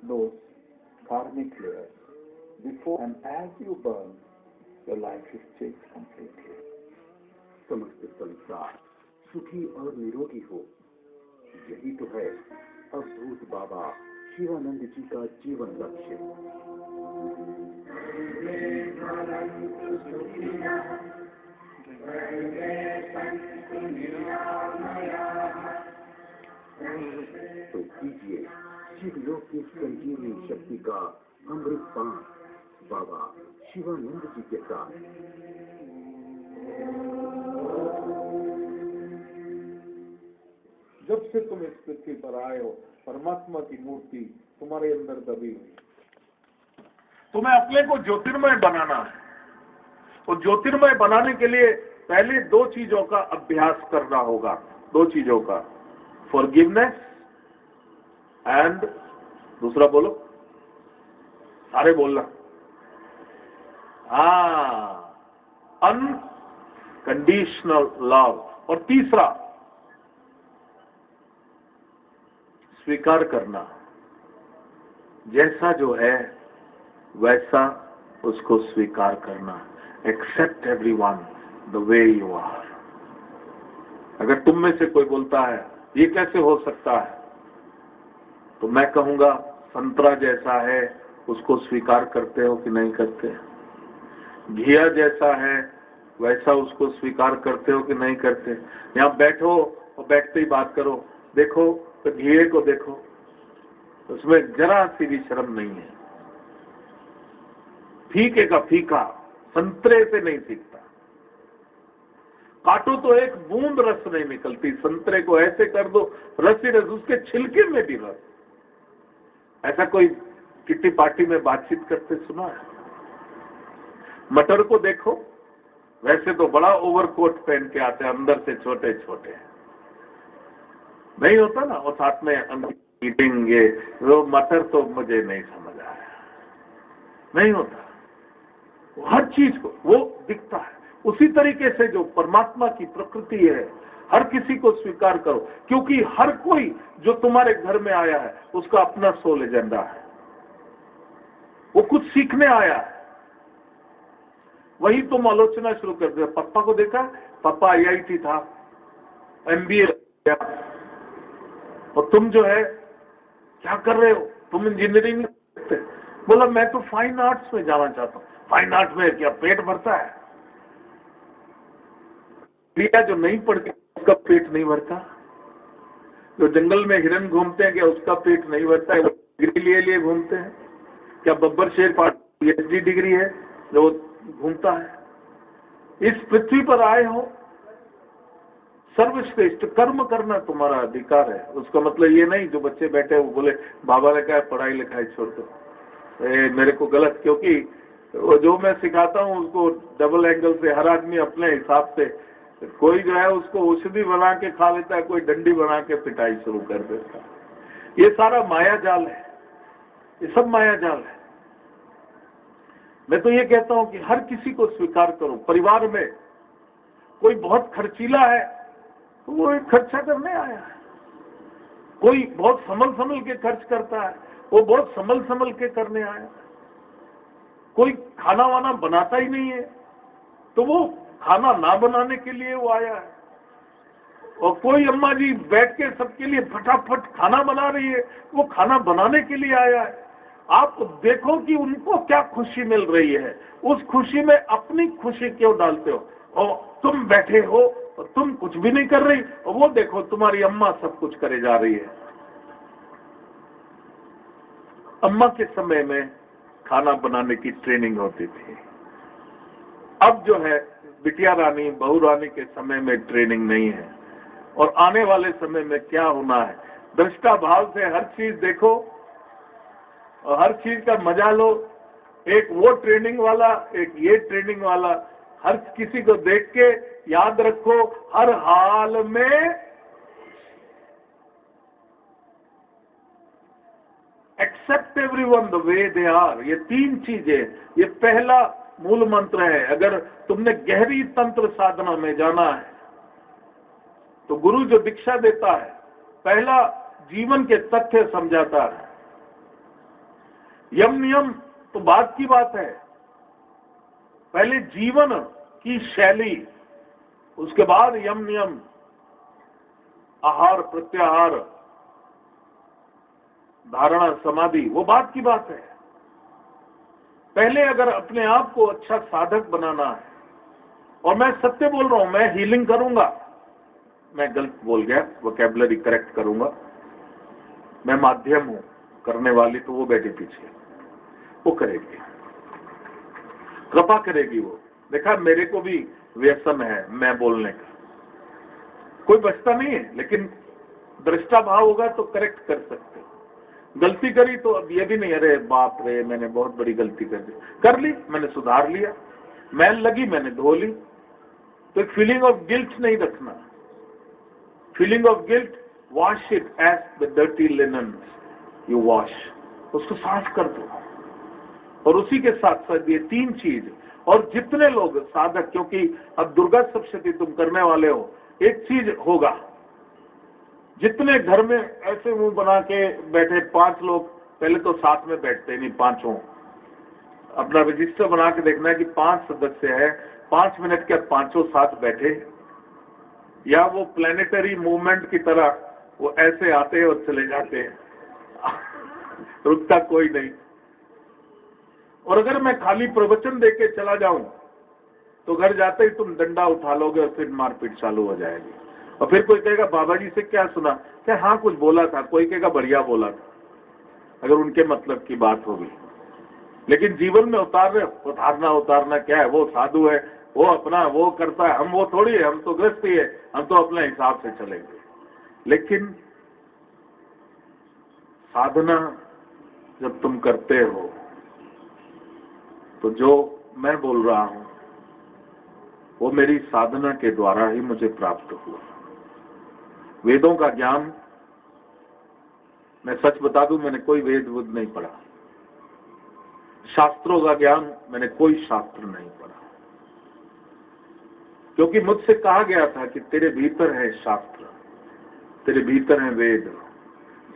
those karmic layers. Before and as you burn, your life is changed completely. समस्त संसार सुखी और निरोगी हो, यही तो है अद्भुत बाबा शिवानंद जी का जीवन लक्ष्य। तो कीजिए शिवलोक की संजीवनी शक्ति का अमृत पान बाबा शिवानंद जी के साथ। जब से तुम इस पृथ्वी पर आए हो, परमात्मा की मूर्ति तुम्हारे अंदर दबी हुई। तुम्हें अपने को ज्योतिर्मय बनाना है, और ज्योतिर्मय बनाने के लिए पहले दो चीजों का अभ्यास करना होगा। दो चीजों का, फॉरगिवनेस एंड दूसरा बोलो, सारे बोलना, अनकंडीशनल लव, और तीसरा स्वीकार करना, जैसा जो है वैसा उसको स्वीकार करना। Accept everyone the way you are. अगर तुम में से कोई बोलता है ये कैसे हो सकता है, तो मैं कहूंगा संतरा जैसा है उसको स्वीकार करते हो कि नहीं करते? घिया जैसा है वैसा उसको स्वीकार करते हो कि नहीं करते? यहाँ बैठो और बैठते ही बात करो, देखो तो घिए को देखो, उसमें जरा सी भी शर्म नहीं है। फीके का फीका संतरे से नहीं सीखता। काटो तो एक बूंद रस नहीं निकलती, संतरे को ऐसे कर दो रस ही रस, उसके छिलके में भी रस। ऐसा कोई किट्टी पार्टी में बातचीत करते सुना है? मटर को देखो, वैसे तो बड़ा ओवरकोट पहन के आते हैं, अंदर से छोटे छोटे नहीं होता ना, और साथ में ईटिंग ये वो मटर तो मुझे नहीं समझ आया, नहीं होता। हर चीज को वो दिखता है। उसी तरीके से जो परमात्मा की प्रकृति है, हर किसी को स्वीकार करो, क्योंकि हर कोई जो तुम्हारे घर में आया है उसका अपना सोल एजेंडा है, वो कुछ सीखने आया है। वही तुम आलोचना शुरू कर दो। पापा को देखा, पापा आईआईटी था, एमबीए किया, और तुम जो है क्या कर रहे हो, तुम इंजीनियरिंग करते? बोला मैं तो फाइन आर्ट्स में जाना चाहता हूँ। फाइन आर्ट में क्या पेट भरता है? प्रिया जो नहीं पढ़ती उसका पेट नहीं भरता? जो जंगल में हिरन घूमते हैं क्या उसका पेट नहीं भरता है? वो डिग्री लिए घूमते हैं क्या? बब्बर शेर पीएचडी डिग्री है जो घूमता है? इस पृथ्वी पर आए हो, सर्वश्रेष्ठ कर्म करना तुम्हारा अधिकार है। उसका मतलब ये नहीं जो बच्चे बैठे वो बोले बाबा ने कहा पढ़ाई लिखाई छोड़ दो, मेरे को गलत, क्योंकि वो जो मैं सिखाता हूँ उसको डबल एंगल से हर आदमी अपने हिसाब से, कोई जो है उसको औषधि बना के खा लेता है, कोई डंडी बना के पिटाई शुरू कर देता है। ये सारा माया जाल है, ये सब माया जाल है। मैं तो ये कहता हूँ कि हर किसी को स्वीकार करो। परिवार में कोई बहुत खर्चीला है तो वो एक खर्चा करने आया है, कोई बहुत संभल के खर्च करता है वो बहुत संभल के करने आया है, कोई खाना वाना बनाता ही नहीं है तो वो खाना ना बनाने के लिए वो आया है, और कोई अम्मा जी बैठ के सबके लिए फटाफट खाना बना रही है, वो खाना बनाने के लिए आया है। आप देखो कि उनको क्या खुशी मिल रही है, उस खुशी में अपनी खुशी क्यों डालते हो? और तुम बैठे हो और तुम कुछ भी नहीं कर रही, और वो देखो तुम्हारी अम्मा सब कुछ करे जा रही है। अम्मा के समय में खाना बनाने की ट्रेनिंग होती थी, अब जो है बिटिया रानी बहू रानी के समय में ट्रेनिंग नहीं है। और आने वाले समय में क्या होना है, दृष्टा भाव से हर चीज देखो और हर चीज का मजा लो। एक वो ट्रेनिंग वाला, एक ये ट्रेनिंग वाला, हर किसी को देख के याद रखो हर हाल में accept everyone the way they are. ये तीन चीजें, ये पहला मूल मंत्र है। अगर तुमने गहरी तंत्र साधना में जाना है तो गुरु जो दीक्षा देता है पहला जीवन के तथ्य समझाता है। यम नियम तो बात की बात है, पहले जीवन की शैली, उसके बाद यम नियम, आहार प्रत्याहार, धारणा समाधि, वो बात की बात है। पहले अगर अपने आप को अच्छा साधक बनाना है, और मैं सत्य बोल रहा हूं, मैं हीलिंग करूंगा, मैं गलत बोल गया, वोकैबुलरी करेक्ट करूंगा, मैं माध्यम हूं, करने वाली तो वो बैठी पीछे, वो करेगी, कृपा करेगी वो। देखा, मेरे को भी व्यसन है मैं बोलने का, कोई बचता नहीं है, लेकिन दृष्टा भाव होगा तो करेक्ट कर सकते हो। गलती करी तो अब ये भी नहीं, अरे बाप रे मैंने बहुत बड़ी गलती कर ली, मैंने सुधार लिया, मैल लगी मैंने धो ली, तो एक फीलिंग ऑफ गिल्ट नहीं रखना। Feeling of guilt, wash it as the dirty linen you wash, उसको साफ कर दो। और उसी के साथ साथ ये तीन चीज, और जितने लोग साधक, क्योंकि अब दुर्गा सप्तशती तुम करने वाले हो, एक चीज होगा, जितने घर में ऐसे मुंह बना के बैठे 5 लोग, पहले तो साथ में बैठते नहीं, पांचों, अपना रजिस्टर बना के देखना है कि 5 सदस्य है, 5 मिनट के पांचों साथ बैठे, या वो प्लेनेटरी मूवमेंट की तरह वो ऐसे आते हैं और चले जाते हैं, रुकता कोई नहीं। और अगर मैं खाली प्रवचन देके चला जाऊं तो घर जाते ही तुम डंडा उठा लोगे और फिर मारपीट चालू हो जाएगी, और फिर कोई कहेगा बाबा जी से क्या सुना, क्या हाँ कुछ बोला था, कोई कहेगा बढ़िया बोला था, अगर उनके मतलब की बात होगी। लेकिन जीवन में उतारना क्या है, वो साधु है, वो अपना वो करता है, हम वो थोड़ी है, हम तो गृहस्थी है, हम तो अपने हिसाब से चलेंगे। लेकिन साधना जब तुम करते हो तो जो मैं बोल रहा हूं वो मेरी साधना के द्वारा ही मुझे प्राप्त हुआ। वेदों का ज्ञान, मैं सच बता दूं, मैंने कोई वेद नहीं पढ़ा। शास्त्रों का ज्ञान, मैंने कोई शास्त्र नहीं पढ़ा, क्योंकि मुझसे कहा गया था कि तेरे भीतर है शास्त्र, तेरे भीतर है वेद,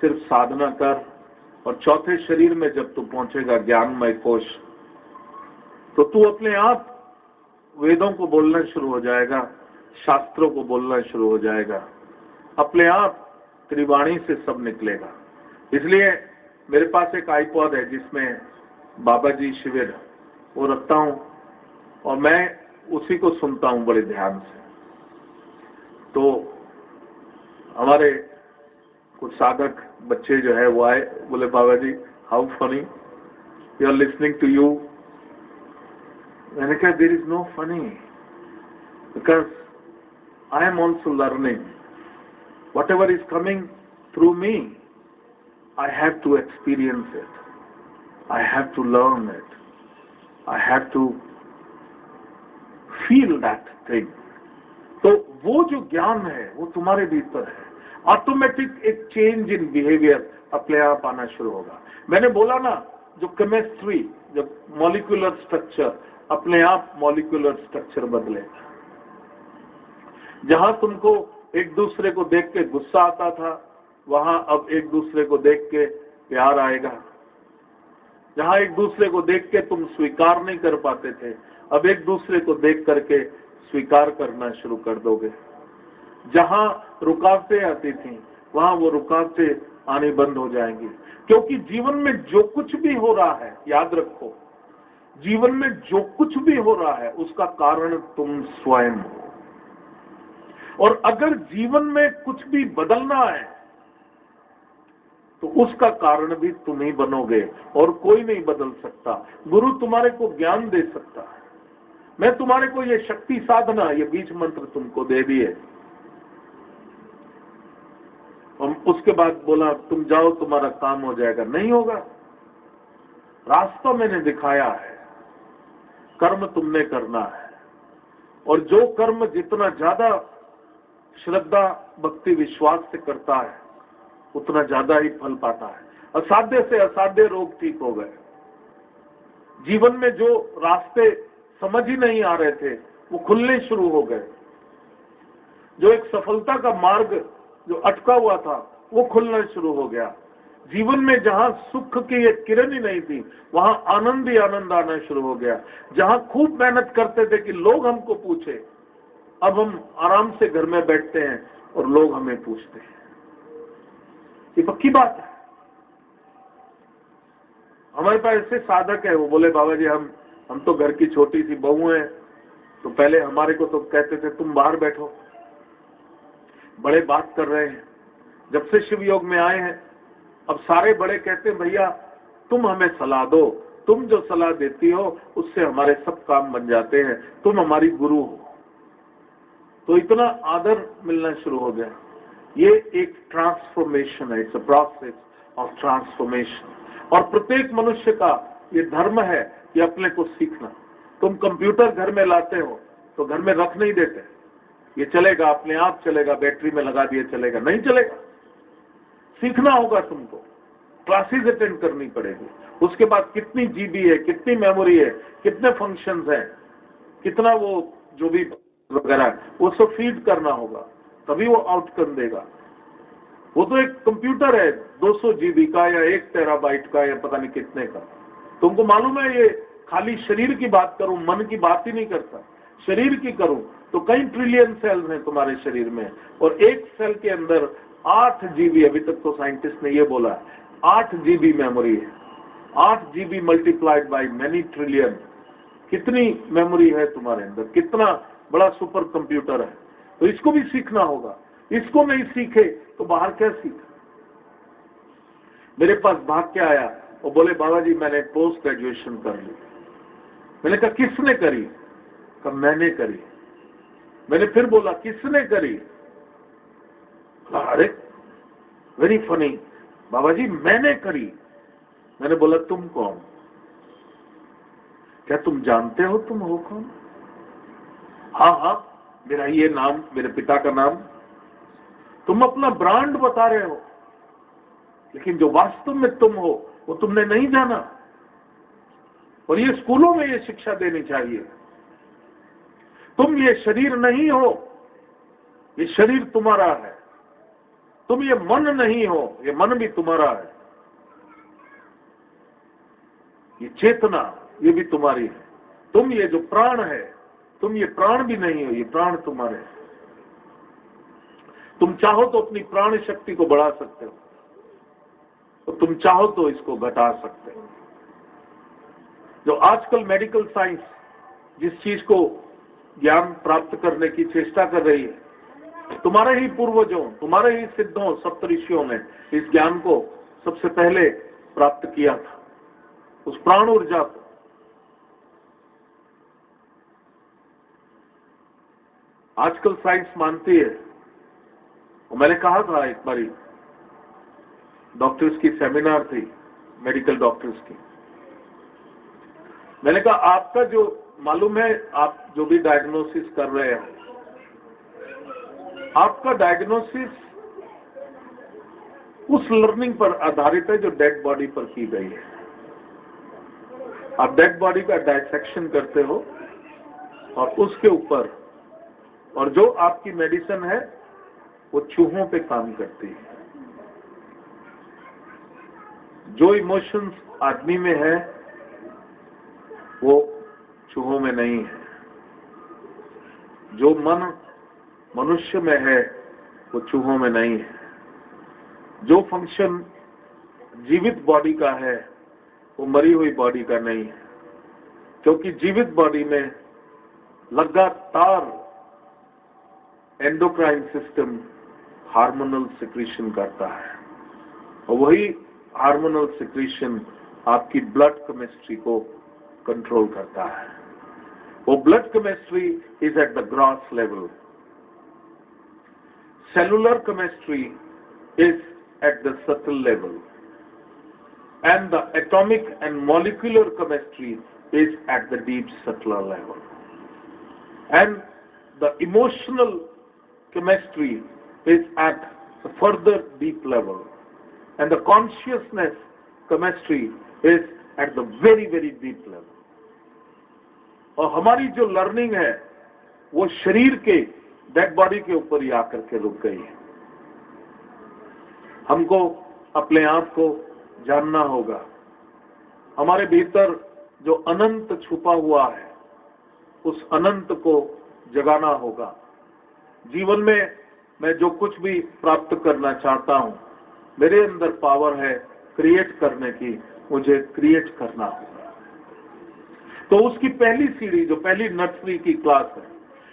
सिर्फ साधना कर, और चौथे शरीर में जब तू पहुंचेगा ज्ञानमय कोश, तो तू अपने आप वेदों को बोलना शुरू हो जाएगा, शास्त्रों को बोलना शुरू हो जाएगा, अपने आप त्रिवाणी से सब निकलेगा। इसलिए मेरे पास एक आईपॉड है जिसमें बाबा जी शिविर वो रखता हूं, और मैं उसी को सुनता हूं बड़े ध्यान से। तो हमारे कुछ साधक बच्चे जो है वो आए, बोले Baba ji how funny you are listening to you. मैंने कहा there is no funny, because I am also learning, whatever is coming through me I have to experience it, I have to learn it. I have to feel that thing. तो वो जो ज्ञान है वो तुम्हारे भीतर है, automatic एक चेंज इन बिहेवियर अपने आप आना शुरू होगा। मैंने बोला ना, जो केमिस्ट्री, जो मॉलिक्यूलर स्ट्रक्चर, अपने आप मॉलिक्यूलर स्ट्रक्चर बदलेगा। जहां तुमको एक दूसरे को देख के गुस्सा आता था, वहां अब एक दूसरे को देख के प्यार आएगा। जहां एक दूसरे को देख के तुम स्वीकार नहीं कर पाते थे, अब एक दूसरे को देख करके स्वीकार करना शुरू कर दोगे। जहां रुकावटें आती थी वहां वो रुकावटें आनी बंद हो जाएंगी, क्योंकि जीवन में जो कुछ भी हो रहा है, याद रखो, जीवन में जो कुछ भी हो रहा है उसका कारण तुम स्वयं हो। और अगर जीवन में कुछ भी बदलना है तो उसका कारण भी तुम ही बनोगे, और कोई नहीं बदल सकता। गुरु तुम्हारे को ज्ञान दे सकता है, मैं तुम्हारे को ये शक्ति साधना, ये बीज मंत्र तुमको दे दिए, और उसके बाद बोला तुम जाओ तुम्हारा काम हो जाएगा। नहीं होगा, रास्ता मैंने दिखाया है, कर्म तुमने करना है, और जो कर्म जितना ज्यादा श्रद्धा भक्ति विश्वास से करता है उतना ज्यादा ही फल पाता है। असाध्य से असाध्य रोग ठीक हो गए। जीवन में जो रास्ते समझ ही नहीं आ रहे थे वो खुलने शुरू हो गए। जो एक सफलता का मार्ग जो अटका हुआ था वो खुलना शुरू हो गया। जीवन में जहां सुख की एक किरण ही नहीं थी, वहां आनंद ही आनंद आना शुरू हो गया। जहां खूब मेहनत करते थे कि लोग हमको पूछे, अब हम आराम से घर में बैठते हैं और लोग हमें पूछते हैं। ये पक्की बात है। हमारे पास ऐसे साधक है, वो बोले बाबा जी हम तो घर की छोटी सी बहू हैं, तो पहले हमारे को तो कहते थे तुम बाहर बैठो, बड़े बात कर रहे हैं। जब से शिव योग में आए हैं, अब सारे बड़े कहते हैं भैया तुम हमें सलाह दो, तुम जो सलाह देती हो उससे हमारे सब काम बन जाते हैं, तुम हमारी गुरु हो। तो इतना आदर मिलना शुरू हो गया। ये एक ट्रांसफॉर्मेशन है, it's a process of transformation. और प्रत्येक मनुष्य का ये धर्म है कि अपने को सीखना। तुम कंप्यूटर घर में लाते हो तो घर में रख नहीं देते, ये चलेगा अपने आप चलेगा, बैटरी में लगा दिए चलेगा, नहीं चलेगा। सीखना होगा तुमको, क्लासेस अटेंड करनी पड़ेगी। उसके बाद कितनी जीबी है, कितनी मेमोरी है, कितने फंक्शंस हैं, कितना वो जो भी वगैरह वो सब फीड करना होगा, तभी वो आउटकम देगा। वो तो एक कंप्यूटर है 200 जीबी का या 1 टेराबाइट का या पता नहीं कितने का। तुमको मालूम है, ये खाली शरीर की बात करूं, मन की बात ही नहीं करता, शरीर की करूं तो कई ट्रिलियन सेल्स हैं तुम्हारे शरीर में, और एक सेल के अंदर 8 जीबी, अभी तक तो साइंटिस्ट ने ये बोला 8 जीबी मेमोरी है। 8 GB multiplied by many trillion, कितनी मेमोरी है तुम्हारे अंदर, कितना बड़ा सुपर कंप्यूटर है। तो इसको भी सीखना होगा। इसको नहीं सीखे तो बाहर क्या सीखे। मेरे पास भाग के आया और बोले बाबा जी मैंने पोस्ट ग्रेजुएशन कर ली। मैंने कहा किसने करी? कहा मैंने करी। मैंने फिर बोला किसने करी? अरे वेरी फनी बाबा जी मैंने करी। मैंने बोला तुम कौन? क्या तुम जानते हो तुम हो कौन? हाँ मेरा ये नाम, मेरे पिता का नाम। तुम अपना ब्रांड बता रहे हो, लेकिन जो वास्तव में तुम हो वो तुमने नहीं जाना। और ये स्कूलों में ये शिक्षा देनी चाहिए। तुम ये शरीर नहीं हो, ये शरीर तुम्हारा है। तुम ये मन नहीं हो, ये मन भी तुम्हारा है। ये चेतना ये भी तुम्हारी है। तुम ये जो प्राण है, तुम ये प्राण भी नहीं हो, ये प्राण तुम्हारे है। तुम चाहो तो अपनी प्राण शक्ति को बढ़ा सकते हो, और तुम चाहो तो इसको घटा सकते हो। जो आजकल मेडिकल साइंस जिस चीज को ज्ञान प्राप्त करने की चेष्टा कर रही है, तुम्हारे ही पूर्वजों, तुम्हारे ही सिद्धों, सप्तऋषियों ने इस ज्ञान को सबसे पहले प्राप्त किया था, उस प्राण ऊर्जा को। आजकल साइंस मानती है, और मैंने कहा था एक बारी, डॉक्टर्स की सेमिनार थी, मेडिकल डॉक्टर्स की। मैंने कहा आपका जो मालूम है, आप जो भी डायग्नोसिस कर रहे हैं, आपका डायग्नोसिस उस लर्निंग पर आधारित है जो डेड बॉडी पर की गई है। आप डेड बॉडी का डायसेक्शन करते हो और उसके ऊपर, और जो आपकी मेडिसिन है वो चूहों पे काम करती है। जो इमोशंस आदमी में है वो चूहों में नहीं है। जो मन मनुष्य में है वो चूहों में नहीं है। जो फंक्शन जीवित बॉडी का है वो मरी हुई बॉडी का नहीं है, क्योंकि जीवित बॉडी में लगातार एंडोक्राइन सिस्टम हार्मोनल सिक्रीशन करता है, और वही हार्मोनल सिक्रीशन आपकी ब्लड केमिस्ट्री को कंट्रोल करता है। वो blood chemistry is at the gross level, cellular chemistry is at the subtle level, and the atomic and molecular chemistry is at the deep subtler level, and the emotional chemistry is at the further deep level, and the consciousness chemistry is at the very very deep level. और हमारी जो learning है वो शरीर के dead body के ऊपर ही आकर के रुक गई है। हमको अपने आप को जानना होगा। हमारे भीतर जो अनंत छुपा हुआ है, उस अनंत को जगाना होगा। जीवन में मैं जो कुछ भी प्राप्त करना चाहता हूं, मेरे अंदर पावर है क्रिएट करने की, मुझे क्रिएट करना होगा। तो उसकी पहली सीढ़ी, जो पहली नर्सरी की क्लास है,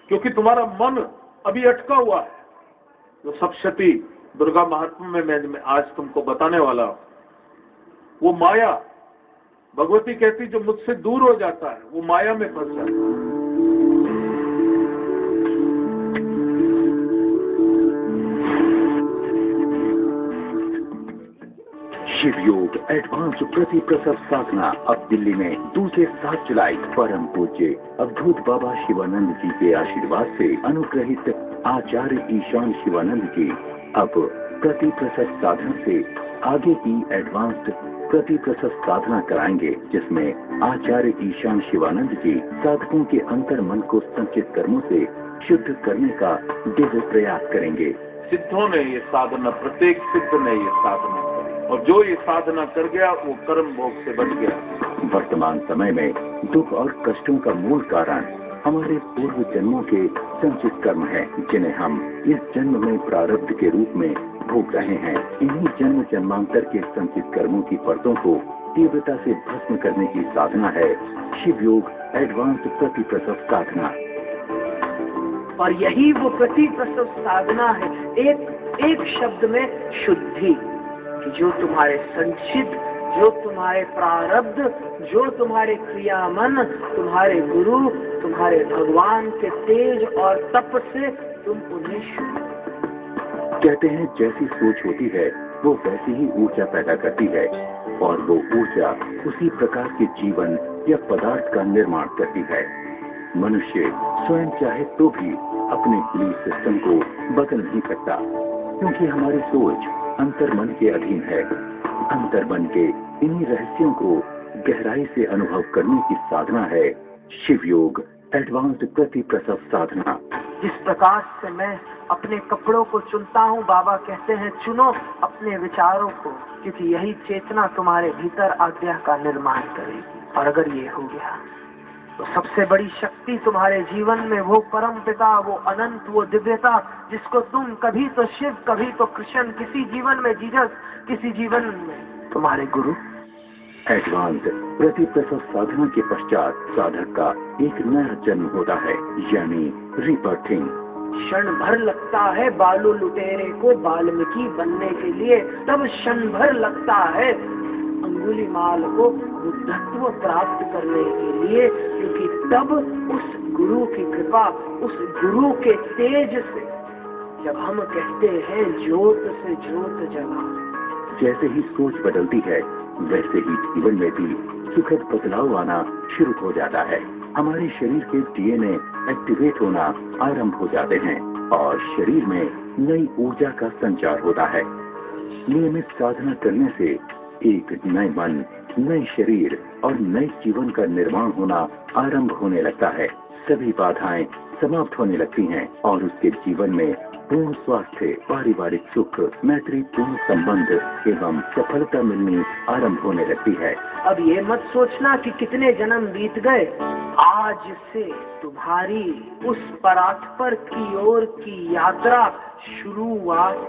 क्योंकि तुम्हारा मन अभी अटका हुआ है, जो सप्तशती दुर्गा महात्म्य में मैं आज तुमको बताने वाला हूं, वो माया, भगवती कहती जो मुझसे दूर हो जाता है वो माया में फंस जाता है। शिव योग एडवांस प्रति प्रसव साधना अब दिल्ली में 2 से 7 जुलाई परम पूज्य अवधूत बाबा शिवानंद जी के आशीर्वाद से अनुग्रहित आचार्य ईशान शिवानंद जी अब प्रति प्रसव साधना से आगे की एडवांस्ड प्रति प्रसव साधना कराएंगे, जिसमें आचार्य ईशान शिवानंद जी साधकों के अंतर मन को संचित कर्मों से शुद्ध करने का दिव्य प्रयास करेंगे। सिद्धों ने ये साधना, प्रत्येक सिद्ध ने ये साधना करी, और जो ये साधना कर गया वो कर्म भोग से बच गया। वर्तमान समय में दुख और कष्टों का मूल कारण हमारे पूर्व जन्मों के संचित कर्म हैं, जिन्हें हम इस जन्म में प्रारब्ध के रूप में भोग रहे हैं। इन्हीं जन्म जन्मांतर के संचित कर्मों की परतों को तीव्रता से भस्म करने की साधना है शिव योग एडवांस प्रति प्रसव साधना। और यही वो प्रति प्रसव साधना है, एक शब्द में शुद्धि, कि जो तुम्हारे संचित, जो तुम्हारे प्रारब्ध, जो तुम्हारे क्रियामन, तुम्हारे गुरु, तुम्हारे भगवान के तेज और तप से तुम उन्हें शुद्ध। कहते हैं जैसी सोच होती है वो वैसी ही ऊर्जा पैदा करती है, और वो ऊर्जा उसी प्रकार के जीवन या पदार्थ का निर्माण करती है। मनुष्य स्वयं चाहे तो भी अपने बिलीफ सिस्टम को बदल नहीं सकता, क्योंकि हमारी सोच अंतर्मन के अधीन है। अंतर्मन के इन्हीं रहस्यों को गहराई से अनुभव करने की साधना है शिव योग एडवांस्ड प्रति प्रसव साधना। जिस प्रकार से मैं अपने कपड़ों को चुनता हूँ, बाबा कहते हैं चुनो अपने विचारों को, क्योंकि यही चेतना तुम्हारे भीतर आज्ञा का निर्माण करेगी। और अगर ये हो गया तो सबसे बड़ी शक्ति तुम्हारे जीवन में वो परम पिता, वो अनंत, वो दिव्यता, जिसको तुम कभी तो शिव, कभी तो कृष्ण, किसी जीवन में जीसस, किसी जीवन में तुम्हारे गुरु। एडवांस प्रति प्रसव साधना के पश्चात साधक का एक नया जन्म होता है, यानी रीबर्थिंग। क्षण भर लगता है बालू लुटेरे को वाल्मीकि बनने के लिए, तब क्षण भर लगता है अंगुलीमाल को बुद्धत्व प्राप्त करने के लिए, क्योंकि तब उस गुरु की कृपा, उस गुरु के तेज से, जब हम कहते हैं ज्योत से ज्योत जगा। जैसे ही सोच बदलती है वैसे ही जीवन में भी सुखद बदलाव आना शुरू हो जाता है। हमारे शरीर के डीएनए एक्टिवेट होना आरंभ हो जाते हैं और शरीर में नई ऊर्जा का संचार होता है। नियमित साधना करने से एक नए मन, नए शरीर और नए जीवन का निर्माण होना आरंभ होने लगता है। सभी बाधाएं समाप्त होने लगती हैं और उसके जीवन में पूर्ण स्वास्थ्य, पारिवारिक सुख, मैत्रीपूर्ण संबंध एवं सफलता मिलनी आरंभ होने लगती है। अब ये मत सोचना कि कितने जन्म बीत गए, आज से तुम्हारी उस परात्पर की ओर की यात्रा शुरुआत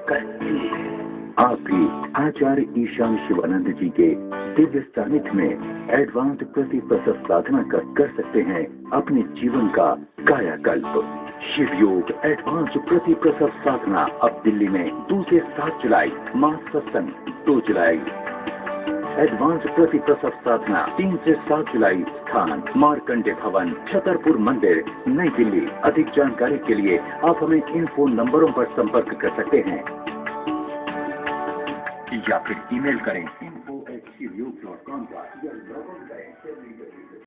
करती है। आप भी आचार्य ईशान शिवानंद जी के दिव्य सानिध्य में एडवांस प्रति प्रसव साधना कर सकते हैं अपने जीवन का कायाकल्प। शिव योग एडवांस प्रति प्रसव साधना अब दिल्ली में 2 से 7 जुलाई, मास सत्संग 2 जुलाई। एडवांस प्रति प्रसव साधना 3 से 7 जुलाई, स्थान मार्कंडे भवन, छतरपुर मंदिर, नई दिल्ली। अधिक जानकारी के लिए आप हमें इन फोन नंबरों पर संपर्क कर सकते हैं या फिर ईमेल करें info@shivयोग.com पर।